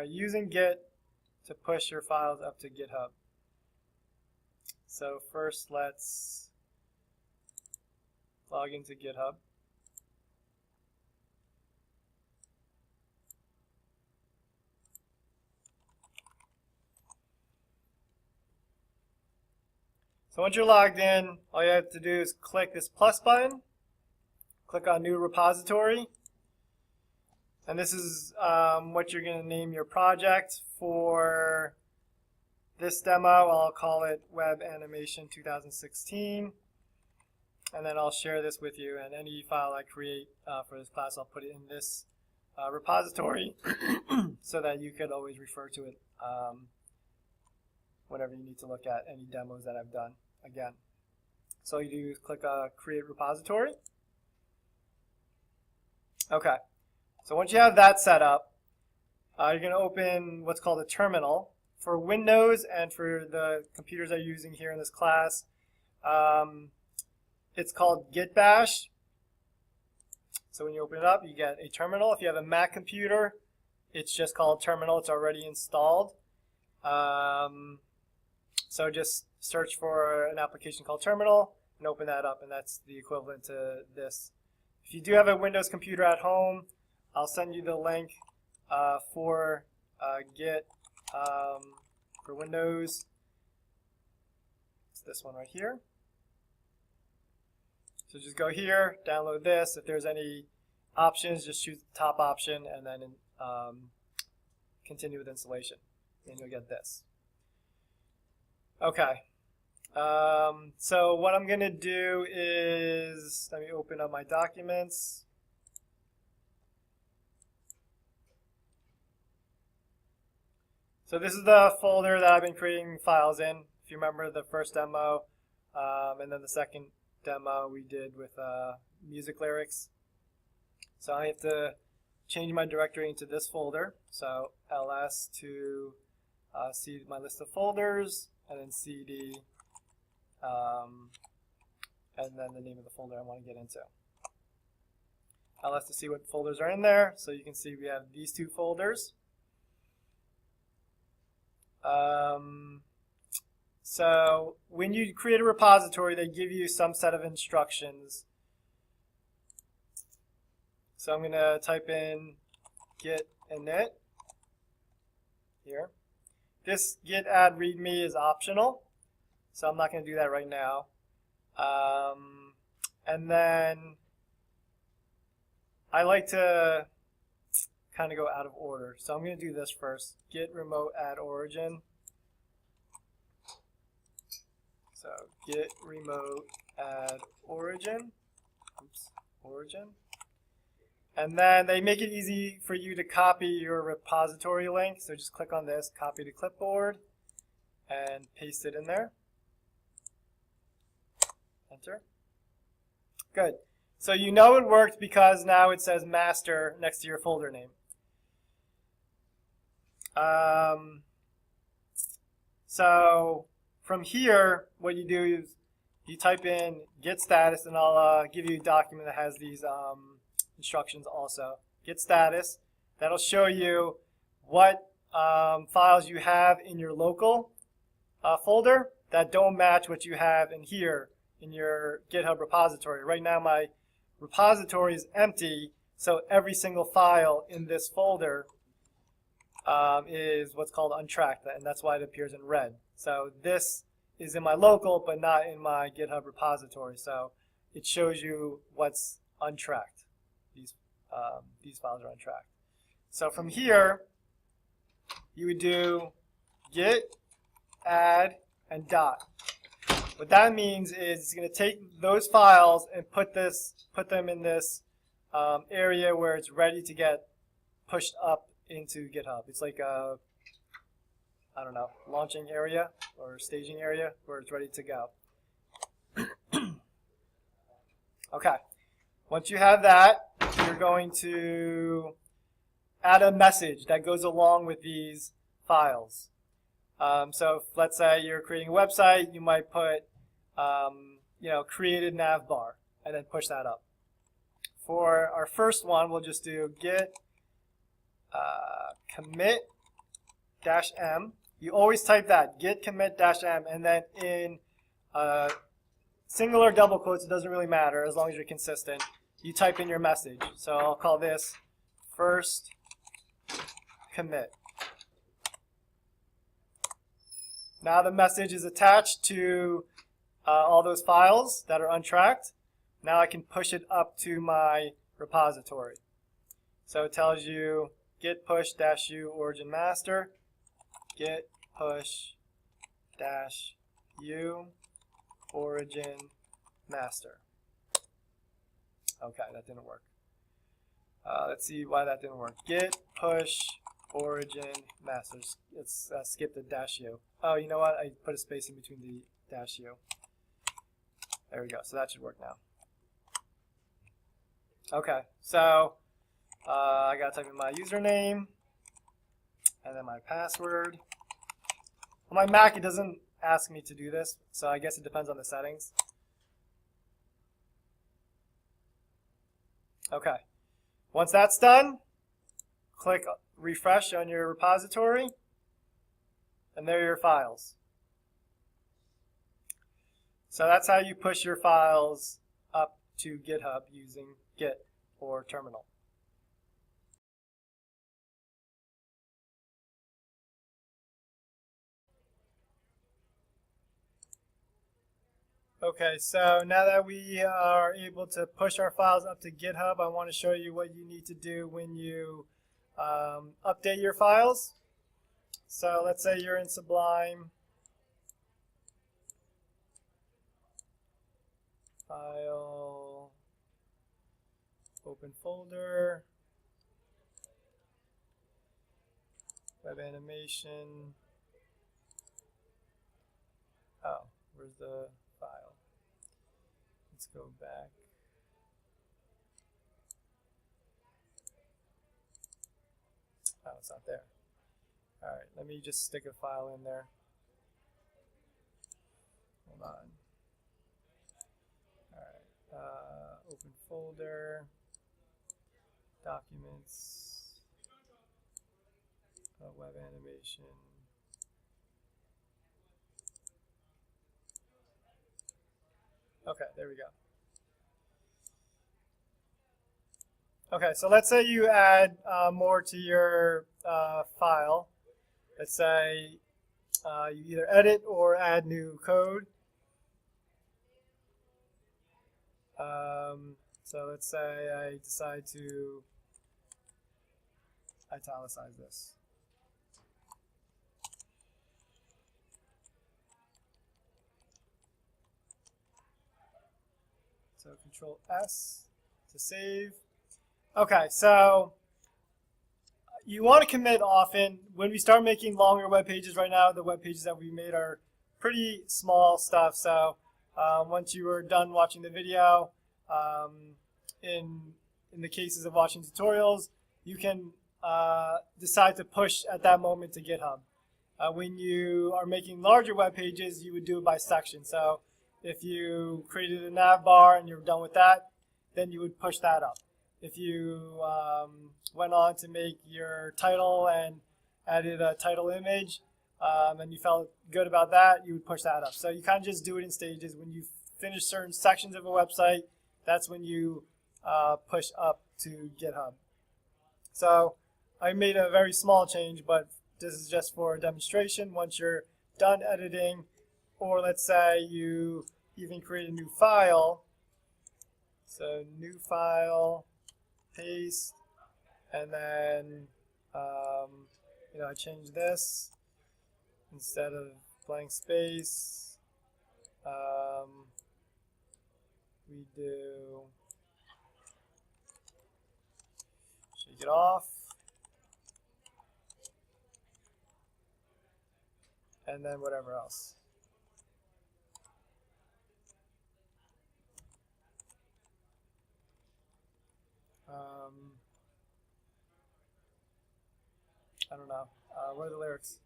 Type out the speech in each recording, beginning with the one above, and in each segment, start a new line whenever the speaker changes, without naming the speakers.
using Git to push your files up to GitHub. So first let's log into GitHub. So once you're logged in, all you have to do is click this plus button, click on New Repository, and this is what you're going to name your project. For this demo, I'll call it Web Animation 2016, and then I'll share this with you, and any file I create for this class, I'll put it in this repository so that you could always refer to it whenever you need to look at any demos that I've done again. So all you do is click Create Repository. Okay, so once you have that set up, you're going to open what's called a terminal. For Windows and for the computers I'm using here in this class, it's called Git Bash. So when you open it up, you get a terminal. If you have a Mac computer, it's just called terminal. It's already installed. So just search for an application called terminal and open that up, and that's the equivalent to this. If you do have a Windows computer at home, I'll send you the link for Git for Windows. It's this one right here. So just go here, download this. If there's any options, just choose the top option and then continue with installation, and you'll get this. Okay, so what I'm going to do is, let me open up my documents. So this is the folder that I've been creating files in. If you remember the first demo, and then the second demo we did with music lyrics. So I have to change my directory into this folder. So ls to see my list of folders, and then cd, and then the name of the folder I want to get into. ls to see what folders are in there. So you can see we have these two folders. So when you create a repository, they give you some set of instructions. So I'm going to type in git init here. This git add readme is optional, so I'm not going to do that right now. And then I like to kind of go out of order, so I'm going to do this first. Git remote add origin. So git remote add origin. Oops, origin. And then they make it easy for you to copy your repository link. So just click on this, copy to clipboard, and paste it in there. Enter. Good. So you know it worked because now it says master next to your folder name. So from here, what you do is you type in Git Status, and I'll give you a document that has these instructions also. Git Status, that'll show you what files you have in your local folder that don't match what you have in here in your GitHub repository. Right now my repository is empty, so every single file in this folder is what's called untracked, and that's why it appears in red. So this is in my local but not in my GitHub repository, so it shows you what's untracked. These files are untracked. So from here, you would do git add and dot. What that means is it's going to take those files and put them in this area where it's ready to get pushed up into GitHub. It's like a, I don't know, launching area or staging area where it's ready to go. Okay. Once you have that, you're going to add a message that goes along with these files. So if, let's say you're creating a website, you might put, created navbar, and then push that up. For our first one, we'll just do git commit -m. You always type that, git commit -m, and then in single or double quotes, it doesn't really matter as long as you're consistent. You type in your message. So I'll call this first commit. Now the message is attached to all those files that are untracked. Now I can push it up to my repository. So it tells you git push -u origin master, git push -u origin master. Okay, that didn't work. Let's see why that didn't work. Git push origin master. Let's skip the -u. Oh, you know what? I put a space in between the -u. There we go. So that should work now. Okay, so I gotta type in my username and then my password. On my Mac, it doesn't ask me to do this, so I guess it depends on the settings. Okay, once that's done, click refresh on your repository, and there are your files. So that's how you push your files up to GitHub using Git or terminal. Okay, so now that we are able to push our files up to GitHub, I want to show you what you need to do when you update your files. So let's say you're in Sublime. File, open folder, web animation. Oh, where's the file? Let's go back. Oh, it's not there. All right, let me just stick a file in there. Hold on. All right, open folder, documents, web animation. Okay, there we go. Okay, so let's say you add more to your file. Let's say you either edit or add new code. So let's say I decide to italicize this. So Control S to save. Okay, so you want to commit often. When we start making longer web pages right now, the web pages that we made are pretty small stuff. So once you are done watching the video, in the cases of watching tutorials, you can decide to push at that moment to GitHub. When you are making larger web pages, you would do it by section. So if you created a nav bar and you're done with that, then you would push that up. If you went on to make your title and added a title image and you felt good about that, you would push that up. So you kind of just do it in stages. When you finish certain sections of a website, that's when you push up to GitHub. So I made a very small change, but this is just for a demonstration. Once you're done editing, or let's say you even create a new file. So new file, paste, and then I change this instead of blank space. We do shake it off, and then whatever else. I don't know. What are the lyrics?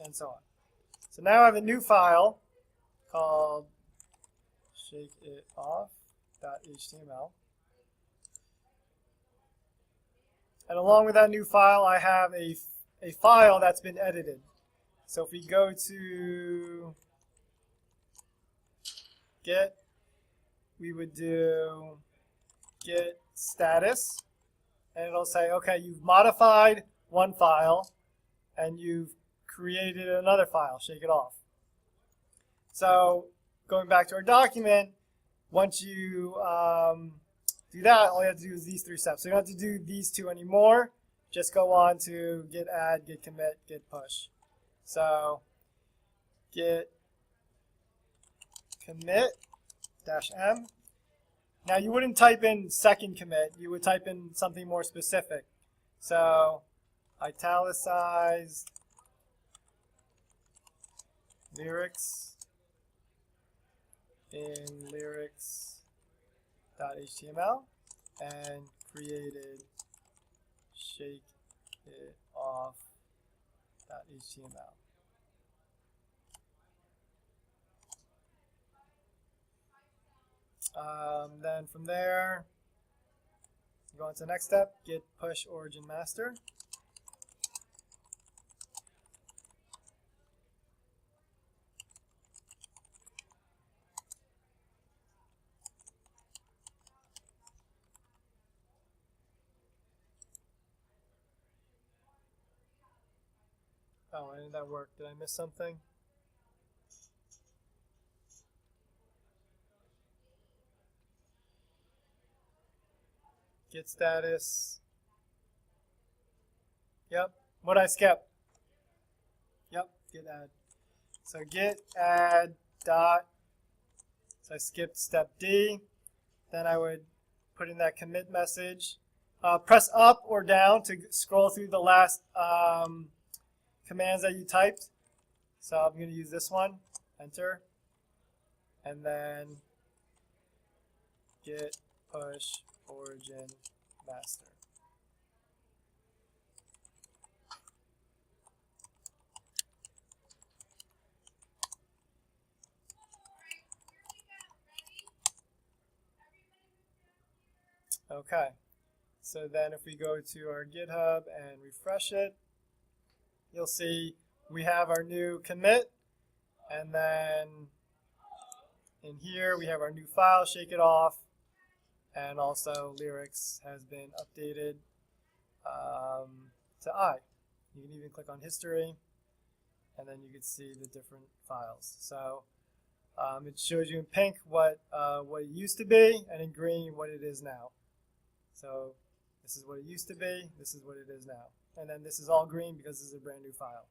and so on. So now I have a new file called shakeitoff.html. And along with that new file, I have a file that's been edited. So if we go to Git, we would do Git Status, and it'll say, okay, you've modified one file, and you've created another file, shake it off. So going back to our document, once you do that, all you have to do is these 3 steps. So you don't have to do these 2 anymore. Just go on to git add, git commit, git push. So git commit -m. Now you wouldn't type in second commit. You would type in something more specific. So italicized lyrics in lyrics.html and created shake it off.html. Then from there, go on to the next step, git push origin master. Oh, why didn't that work? Did I miss something? Git status. Yep. What I skip? Yep. Git add. So git add dot. So I skipped step D. Then I would put in that commit message. Press up or down to scroll through the last commands that you typed. So I'm going to use this one. Enter. And then git push origin master. Okay, so then if we go to our GitHub and refresh it, you'll see we have our new commit, and then in here we have our new file, shake it off, and also lyrics has been updated to I. You can even click on history, and then you can see the different files. So it shows you in pink what it used to be, and in green what it is now. So this is what it used to be, this is what it is now. And then this is all green because this is a brand new file.